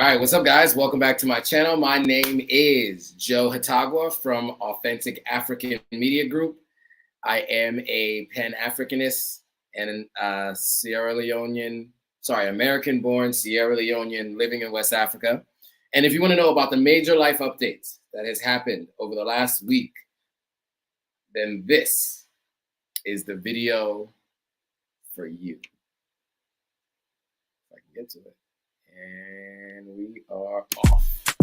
right, what's up, guys? Welcome back to my channel. My name is Joe Hatagwa from Authentic African Media Group. I am a Pan-Africanist and American-born Sierra Leonean living in West Africa. And if you want to know about the major life updates that has happened over the last week, then this is the video for you. If I can get to it. And we are off.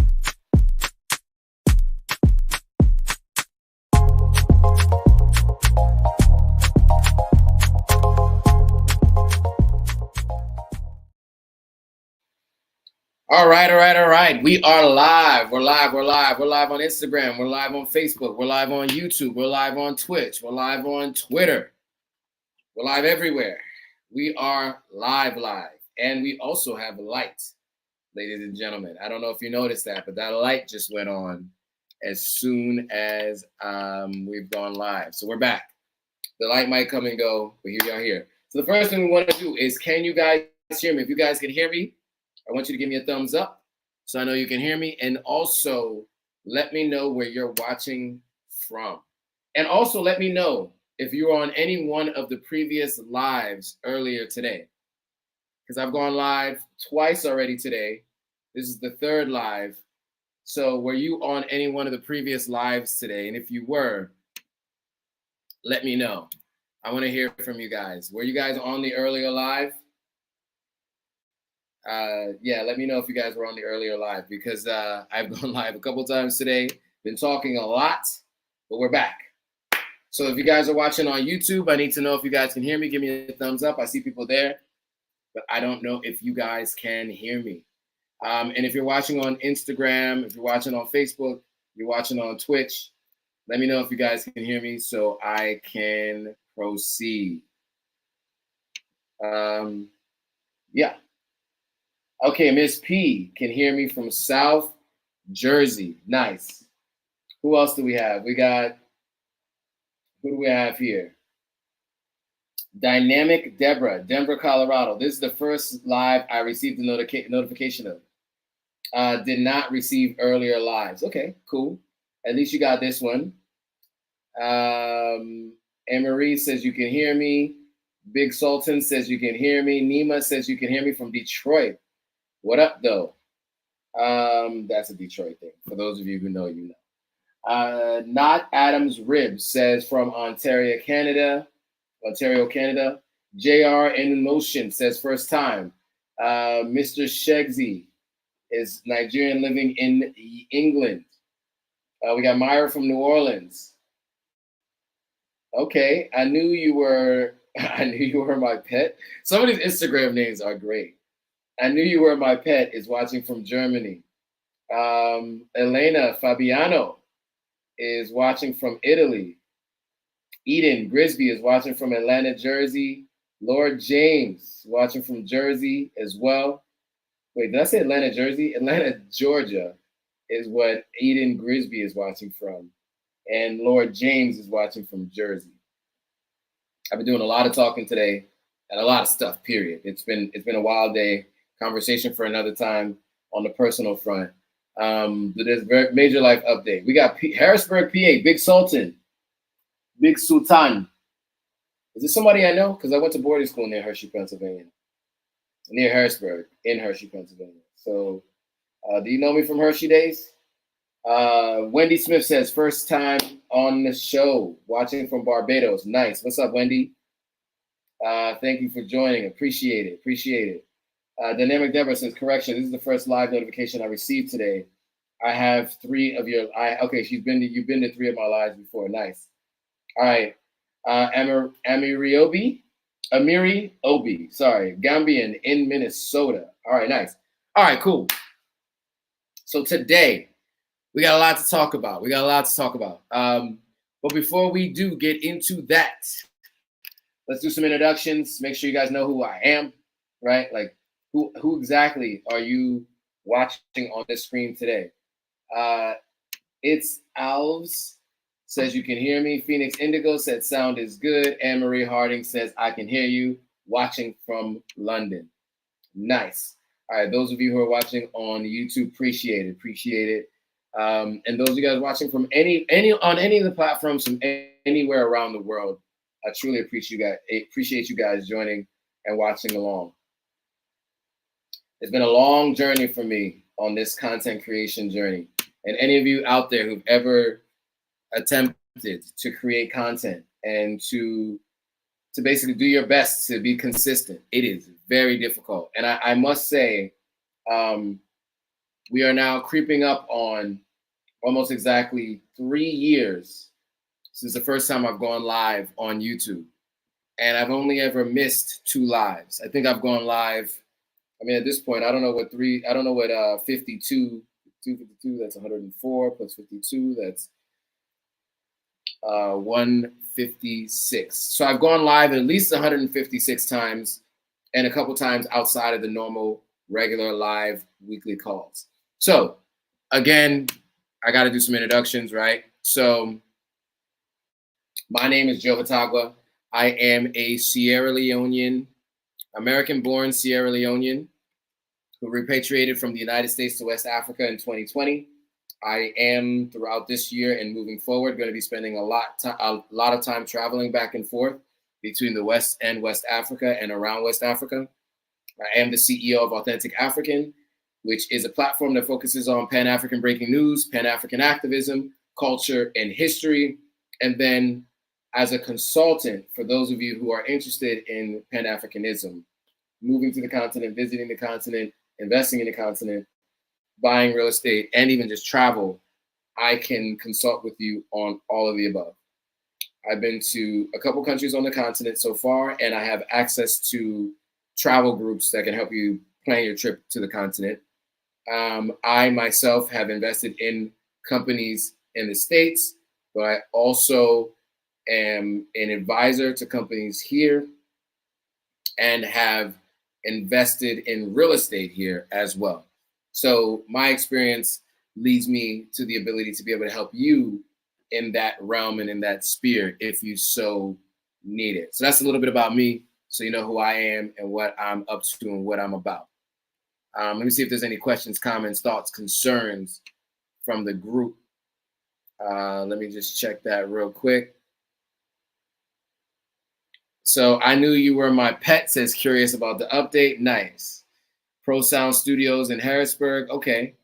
All right. We are live. We're live on Instagram. We're live on Facebook. We're live on YouTube. We're live on Twitch. We're live on Twitter. We're live everywhere. We are live. And we also have light, ladies and gentlemen. I don't know if you noticed that, but that light just went on as soon as we've gone live. So we're back. The light might come and go, but here we are here. So the first thing we want to do is, can you guys hear me? If you guys can hear me, I want you to give me a thumbs up so I know you can hear me. And also let me know where you're watching from. And also let me know if you were on any one of the previous lives earlier today, because I've gone live twice already today. This is the third live. So were you on any one of the previous lives today? And if you were, let me know. I want to hear from you guys. Were you guys on the earlier live? Yeah, let me know if you guys were on the earlier live, because I've gone live a couple times today, been talking a lot, but we're back. So if you guys are watching on YouTube, I need to know if you guys can hear me. Give me a thumbs up. I see people there, but I don't know if you guys can hear me. And if you're watching on Instagram, if you're watching on Facebook, you're watching on Twitch, let me know if you guys can hear me so I can proceed. Yeah. Okay, Miss P can hear me from South Jersey. Nice. Who else do we have? Who do we have here? Dynamic Deborah, Denver, Colorado. This is the first live I received the notification of. Did not receive earlier lives. Okay, cool. At least you got this one. Anne-Marie says you can hear me. Big Sultan says you can hear me. Nima says you can hear me from Detroit. What up, though? That's a Detroit thing. For those of you who know, you know. Not Adams Ribs says from Ontario, Canada. JR in Motion says first time. Mr. Shegsy is Nigerian living in England. We got Myra from New Orleans. Okay, I knew you were my pet. Some of these Instagram names are great. I knew you were my pet is watching from Germany. Elena Fabiano is watching from Italy. Eden Grisby is watching from Atlanta, Jersey. Lord James watching from Jersey as well. Wait, did I say Atlanta, Jersey? Atlanta, Georgia is what Eden Grisby is watching from. And Lord James is watching from Jersey. I've been doing a lot of talking today and a lot of stuff, period. It's been a wild day. Conversation for another time on the personal front. There's a major life update. We got Harrisburg, PA, Big Sultan. Big Sultan. Is this somebody I know? Because I went to boarding school near Hershey, Pennsylvania. Near Harrisburg, in Hershey, Pennsylvania. So, do you know me from Hershey days? Wendy Smith says, first time on the show, watching from Barbados. Nice. What's up, Wendy? Thank you for joining. Appreciate it. Dynamic Deborah says, correction, this is the first live notification I received today. I have three of your, you've been to three of my lives before. Nice. All right. Amiri Obi, sorry, Gambian in Minnesota. All right, nice. All right, cool. So today, we got a lot to talk about. But before we do get into that, let's do some introductions. Make sure you guys know who I am, right? Like, who exactly are you watching on this screen today? It's Alves says you can hear me. Phoenix Indigo said sound is good. Anne-Marie Harding says I can hear you, watching from London. Nice. All right, those of you who are watching on YouTube, appreciate it. And those of you guys watching from any on any of the platforms from anywhere around the world, I truly appreciate you guys joining and watching along. It's been a long journey for me on this content creation journey. And any of you out there who've ever attempted to create content and to basically do your best to be consistent, it is very difficult. And I must say, we are now creeping up on almost exactly 3 years since the first time I've gone live on YouTube. And I've only ever missed 2 lives. I think I've gone live. I mean, at this point, I don't know what 52, 252, that's 104 plus 52, that's 156. So I've gone live at least 156 times and a couple times outside of the normal, regular live weekly calls. So again, I got to do some introductions, right? So my name is Joe Vitagua. I am a Sierra Leonean, American-born Sierra Leonean who repatriated from the United States to West Africa in 2020. I am, throughout this year and moving forward, going to be spending a lot of time traveling back and forth between the West and West Africa and around West Africa. I am the CEO of Authentic African, which is a platform that focuses on Pan-African breaking news, Pan-African activism, culture, and history. And then as a consultant, for those of you who are interested in Pan-Africanism, moving to the continent, visiting the continent, investing in the continent, buying real estate, and even just travel, I can consult with you on all of the above. I've been to a couple countries on the continent so far, and I have access to travel groups that can help you plan your trip to the continent. I myself have invested in companies in the States, but I also am an advisor to companies here and have invested in real estate here as well. So my experience leads me to the ability to be able to help you in that realm and in that sphere if you so need it. So that's a little bit about me, so you know who I am and what I'm up to and what I'm about. Let me see if there's any questions, comments, thoughts, concerns from the group. Let me just check that real quick. So I knew you were my pet, says curious about the update. Nice. Pro Sound Studios in Harrisburg. Okay.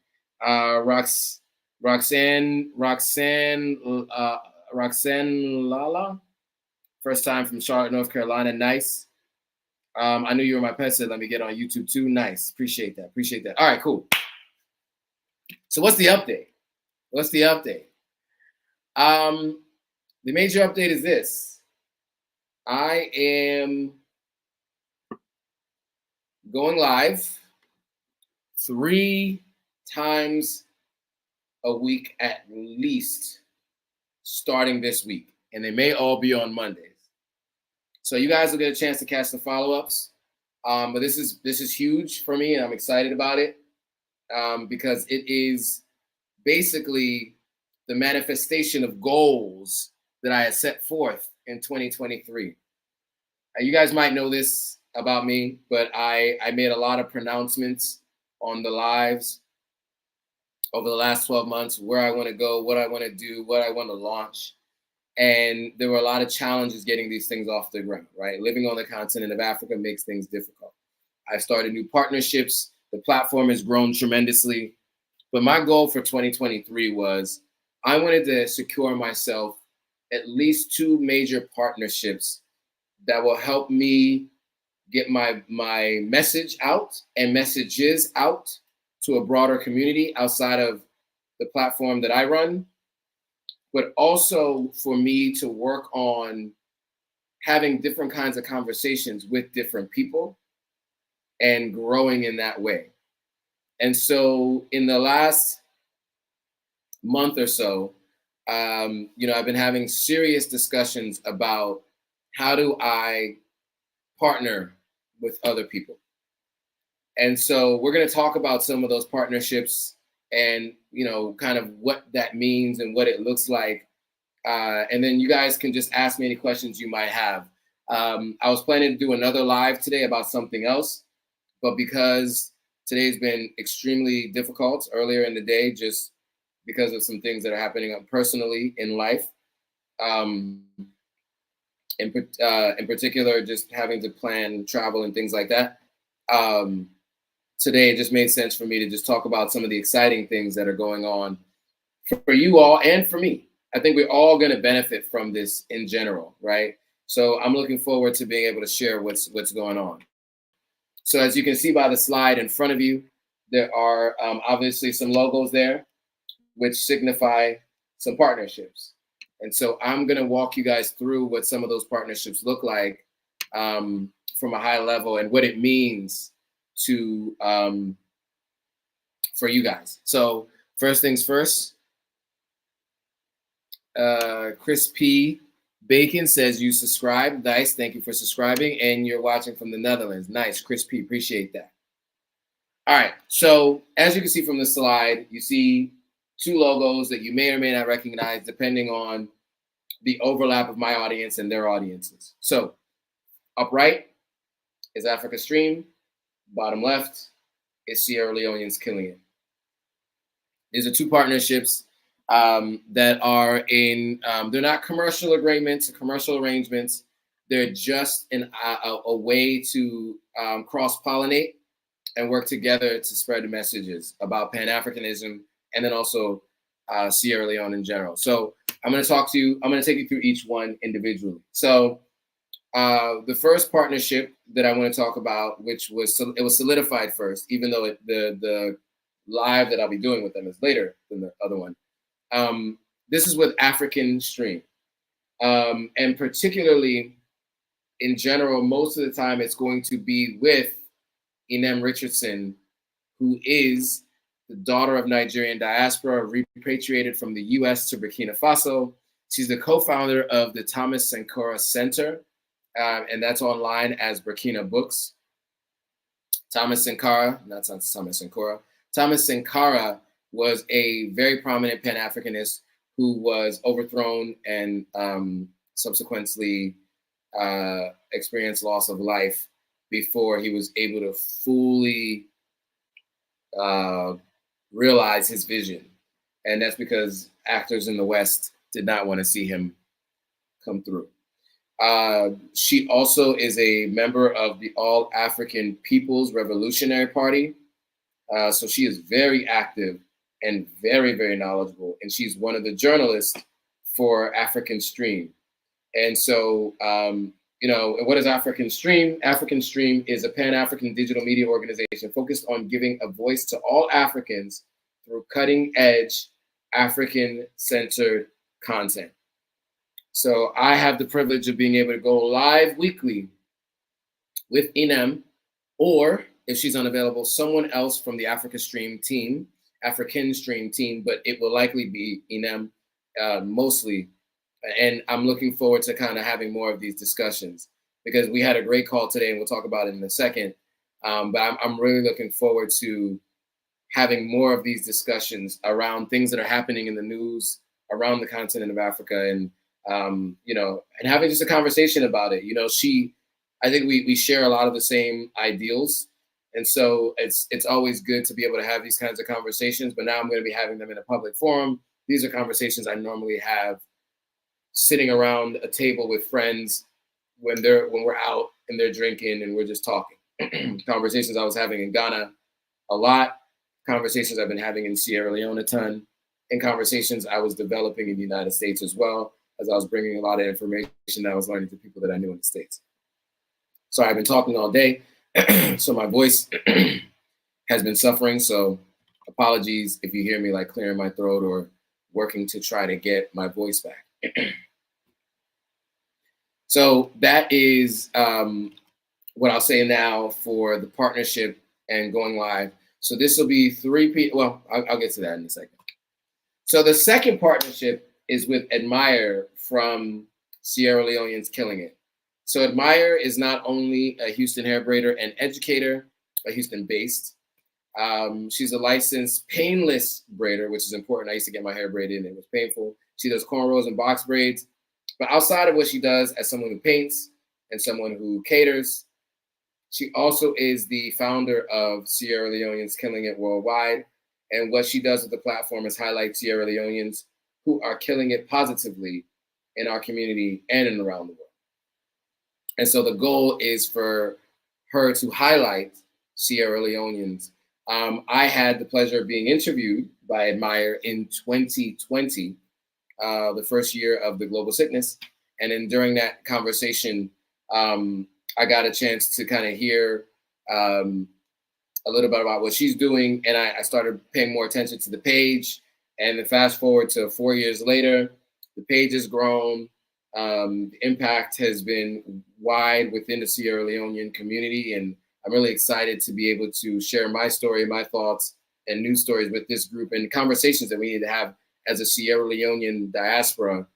Roxanne Lala. First time from Charlotte, North Carolina. Nice. I knew you were my pet, said let me get on YouTube too. Nice. Appreciate that. All right, cool. So what's the update? The major update is this. I am going live 3 times a week at least, starting this week, and they may all be on Mondays. So you guys will get a chance to catch the follow-ups, but this is huge for me, and I'm excited about it because it is basically the manifestation of goals that I had set forth in 2023. You guys might know this about me, but I made a lot of pronouncements on the lives over the last 12 months, where I want to go, what I want to do, what I want to launch. And there were a lot of challenges getting these things off the ground, right? Living on the continent of Africa makes things difficult. I started new partnerships. The platform has grown tremendously. But my goal for 2023 was I wanted to secure myself at least 2 major partnerships that will help me get my message out and messages out to a broader community outside of the platform that I run, but also for me to work on having different kinds of conversations with different people and growing in that way. And so in the last month or so, I've been having serious discussions about how do I partner with other people. And so we're going to talk about some of those partnerships and, kind of what that means and what it looks like. And then you guys can just ask me any questions you might have. I was planning to do another live today about something else, but because Today's been extremely difficult earlier in the day, just because of some things that are happening personally in life. In particular, just having to plan travel and things like that. Today, it just made sense for me to just talk about some of the exciting things that are going on for you all and for me. I think we're all going to benefit from this in general, right? So I'm looking forward to being able to share what's going on. So as you can see by the slide in front of you, there are obviously some logos there, which signify some partnerships. And so I'm going to walk you guys through what some of those partnerships look like from a high level and what it means to for you guys. So first things first, Chris P. Bacon says you subscribed. Nice. Thank you for subscribing. And you're watching from the Netherlands. Nice. Chris P. Appreciate that. All right. So as you can see from the slide, you see two logos that you may or may not recognize depending on the overlap of my audience and their audiences. So up right is Africa Stream. Bottom left is Sierra Leoneans Killing It. These are two partnerships that are in, they're not commercial agreements, commercial arrangements. They're just a way to cross-pollinate and work together to spread the messages about Pan-Africanism and then also Sierra Leone in general. So I'm going to take you through each one individually. So the first partnership that I want to talk about, which was solidified first, even though the live that I'll be doing with them is later than the other one. This is with African Stream. And particularly in general, most of the time it's going to be with Inem Richardson, who is the daughter of Nigerian diaspora, repatriated from the US to Burkina Faso. She's the co-founder of the Thomas Sankara Center, and that's online as Burkina Books. Thomas Sankara was a very prominent Pan-Africanist who was overthrown and subsequently experienced loss of life before he was able to fully realize his vision. And that's because actors in the West did not want to see him come through. She also is a member of the All African People's Revolutionary Party. So she is very active and very, very knowledgeable. And she's one of the journalists for African Stream. And so, what is African Stream? African Stream is a Pan-African digital media organization focused on giving a voice to all Africans through cutting-edge African-centered content. So I have the privilege of being able to go live weekly with Inem, or if she's unavailable, someone else from the African Stream team, but it will likely be Inem mostly. And I'm looking forward to kind of having more of these discussions because we had a great call today and we'll talk about it in a second. But I'm really looking forward to having more of these discussions around things that are happening in the news around the continent of Africa and having just a conversation about it. I think we share a lot of the same ideals. And so it's always good to be able to have these kinds of conversations, but now I'm going to be having them in a public forum. These are conversations I normally have sitting around a table with friends when we're out and they're drinking and we're just talking. Conversations I was having in Ghana a lot, conversations I've been having in Sierra Leone a ton, and conversations I was developing in the United States as well, as I was bringing a lot of information that I was learning to people that I knew in the States. So I've been talking all day, so my voice has been suffering. So apologies if you hear me like clearing my throat or working to try to get my voice back. So that is what I'll say now for the partnership and going live. So this will be Well, I'll get to that in a second. So the second partnership is with Admire from Sierra Leoneans Killing It. So Admire is not only a Houston hair braider and educator, Houston-based. She's a licensed painless braider, which is important. I used to get my hair braided and it was painful. She does cornrows and box braids. But outside of what she does as someone who paints and someone who caters, She also is the founder of Sierra Leoneans Killing It Worldwide. And what she does with the platform is highlight Sierra Leoneans who are killing it positively in our community and in around the world. And so the goal is for her to highlight Sierra Leoneans. I had the pleasure of being interviewed by Admire in 2020, the first year of the global sickness. And then during that conversation, I got a chance to kind of hear a little bit about what she's doing. And I started paying more attention to the page. And then fast forward to 4 years later, the page has grown. The impact has been wide within the Sierra Leonean community. And I'm really excited to be able to share my story, my thoughts, and news stories with this group and conversations that we need to have as a Sierra Leonean diaspora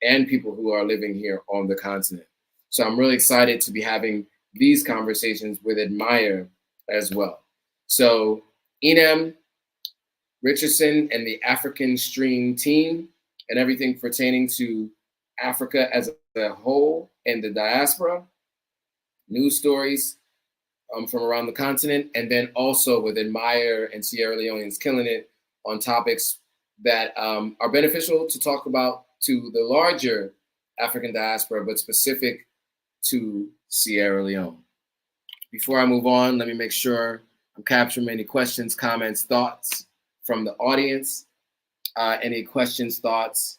and people who are living here on the continent. So I'm really excited to be having these conversations with Admire as well. So Enam Richardson and the African Stream team and everything pertaining to Africa as a whole and the diaspora, news stories from around the continent, and then also with Admire and Sierra Leoneans Killing It on topics that are beneficial to talk about to the larger African diaspora, but specific to Sierra Leone. Before I move on, let me make sure I'm capturing any questions, comments, thoughts from the audience. Any questions, thoughts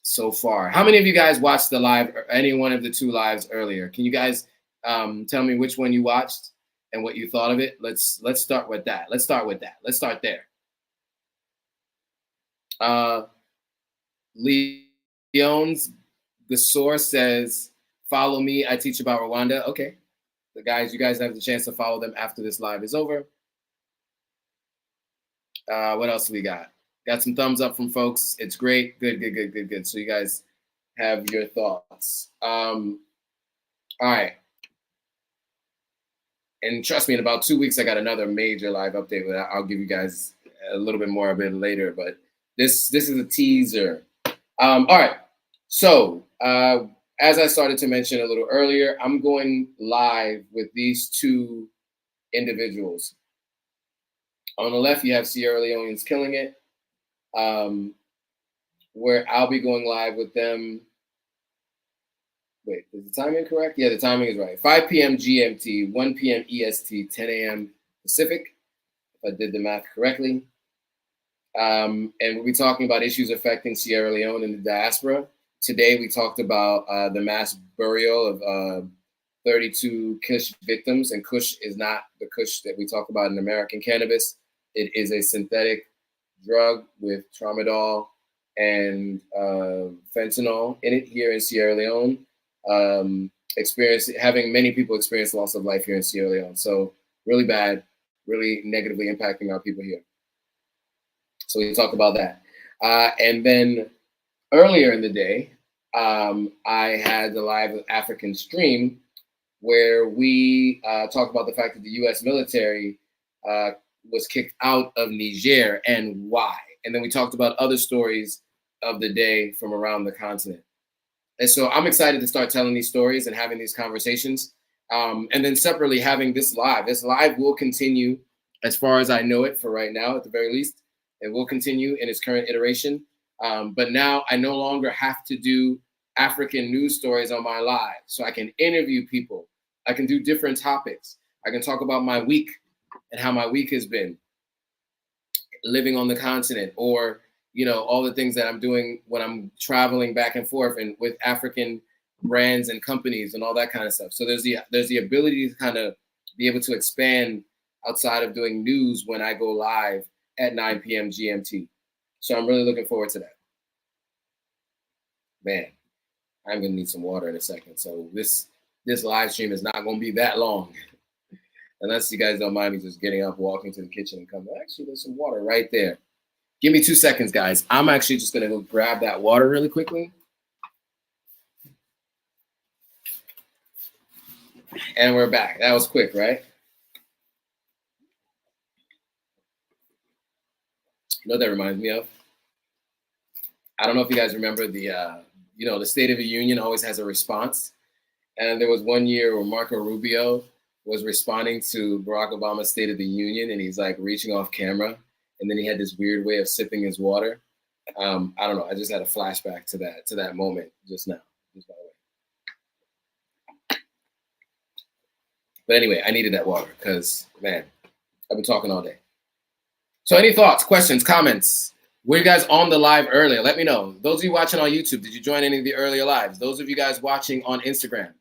so far? How many of you guys watched the live, or any one of the two lives earlier? Can you guys tell me which one you watched and what you thought of it? Let's start with that. Let's start there. Leon's the source says, follow me. I teach about Rwanda. Okay. You guys have the chance to follow them after this live is over. What else do we got? Got some thumbs up from folks. It's great. Good. So you guys have your thoughts. All right. And trust me, in about 2 weeks, I got another major live update. But I'll give you guys a little bit more of it later. But this is a teaser. All right. So as I started to mention a little earlier, I'm going live with these two individuals. On the left, you have Sierra Leoneans Killing It, where I'll be going live with them. Wait, is the timing correct? Yeah, the timing is right. 5 p.m. GMT, 1 p.m. EST, 10 a.m. Pacific, if I did the math correctly. And we'll be talking about issues affecting Sierra Leone and the diaspora. Today, we talked about the mass burial of 32 Kush victims. And Kush is not the Kush that we talk about in American cannabis. It is a synthetic drug with tramadol and fentanyl in it here in Sierra Leone. Having many people experience loss of life here in Sierra Leone. So really bad, really negatively impacting our people here. So we talk about that. And then earlier in the day, I had the live with African Stream, where we talked about the fact that the U.S. military was kicked out of Niger and why. And then we talked about other stories of the day from around the continent. And so I'm excited to start telling these stories and having these conversations. And then separately having this live. This live will continue as far as I know it for right now, at the very least. It will continue in its current iteration. But now I no longer have to do African news stories on my live. So I can interview people. I can do different topics. I can talk about my week and how my week has been living on the continent, or all the things that I'm doing when I'm traveling back and forth and with African brands and companies and all that kind of stuff. So there's the ability to kind of be able to expand outside of doing news when I go live at 9 p.m. GMT. So I'm really looking forward to that. Man, I'm gonna need some water in a second. So this live stream is not gonna be that long. Unless you guys don't mind me just getting up, walking to the kitchen and coming. Actually, there's some water right there. Give me 2 seconds, guys. I'm actually just going to go grab that water really quickly. And we're back. That was quick, right? You know what that reminds me of? I don't know if you guys remember the State of the Union always has a response. And there was one year where Marco Rubio was responding to Barack Obama's State of the Union, and he's like reaching off camera, and then he had this weird way of sipping his water. I don't know. I just had a flashback to that moment just now. Just by the way. But anyway, I needed that water because, man, I've been talking all day. So any thoughts, questions, comments? Were you guys on the live earlier? Let me know. Those of you watching on YouTube, did you join any of the earlier lives? Those of you guys watching on Instagram,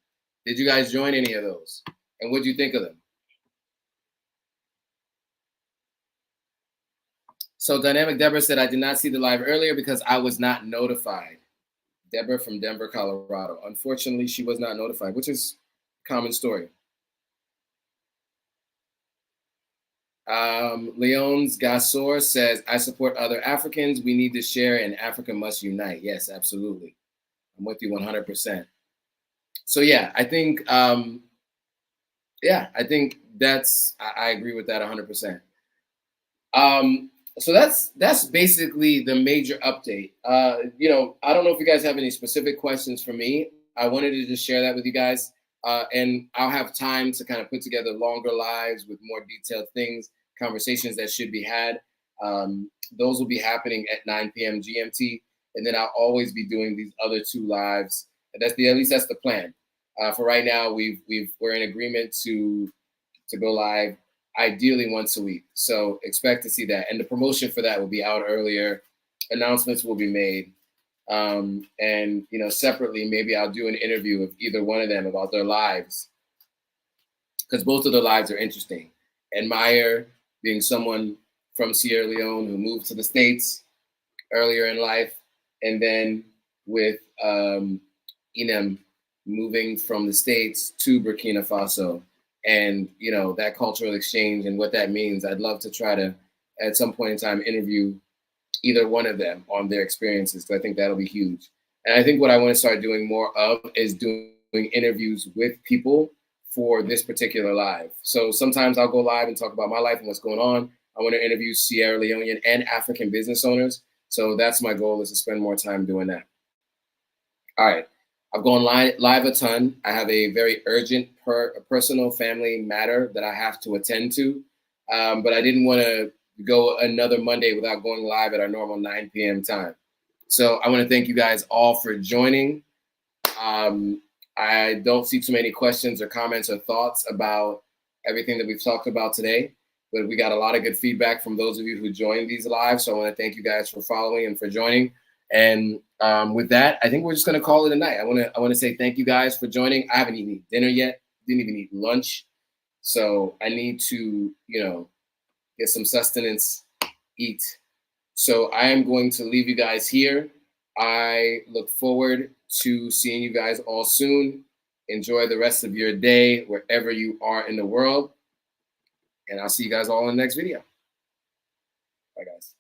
did you guys join any of those? And what do you think of them? So Dynamic Deborah said, I did not see the live earlier because I was not notified. Deborah from Denver, Colorado. Unfortunately, she was not notified, which is a common story. Leon's Gasor says, I support other Africans. We need to share and Africa must unite. Yes, absolutely. I'm with you 100%. So yeah, I think, I think I agree with that 100%. So that's basically the major update. I don't know if you guys have any specific questions for me. I wanted to just share that with you guys. And I'll have time to kind of put together longer lives with more detailed things, conversations that should be had. Those will be happening at 9 p.m. GMT. And then I'll always be doing these other 2 lives. And at least that's the plan. For right now, we're in agreement to go live ideally once a week. So expect to see that. And the promotion for that will be out earlier. Announcements will be made. And, separately, maybe I'll do an interview with either one of them about their lives, because both of their lives are interesting. And Meyer being someone from Sierra Leone who moved to the States earlier in life, and then with Inem moving from the States to Burkina Faso, and, that cultural exchange and what that means. I'd love to try to, at some point in time, interview either one of them on their experiences, because I think that'll be huge. And I think what I want to start doing more of is doing interviews with people for this particular live. So sometimes I'll go live and talk about my life and what's going on. I want to interview Sierra Leonean and African business owners. So that's my goal, is to spend more time doing that. All right. I've gone live a ton. I have a very urgent personal family matter that I have to attend to. But I didn't want to go another Monday without going live at our normal 9 p.m. time. So I want to thank you guys all for joining. I don't see too many questions or comments or thoughts about everything that we've talked about today, but we got a lot of good feedback from those of you who joined these lives. So I want to thank you guys for following and for joining. And with that, I think we're just going to call it a night. I want to say thank you guys for joining. I haven't eaten dinner yet. Didn't even eat lunch. So I need to, get some sustenance, eat. So I am going to leave you guys here. I look forward to seeing you guys all soon. Enjoy the rest of your day wherever you are in the world. And I'll see you guys all in the next video. Bye, guys.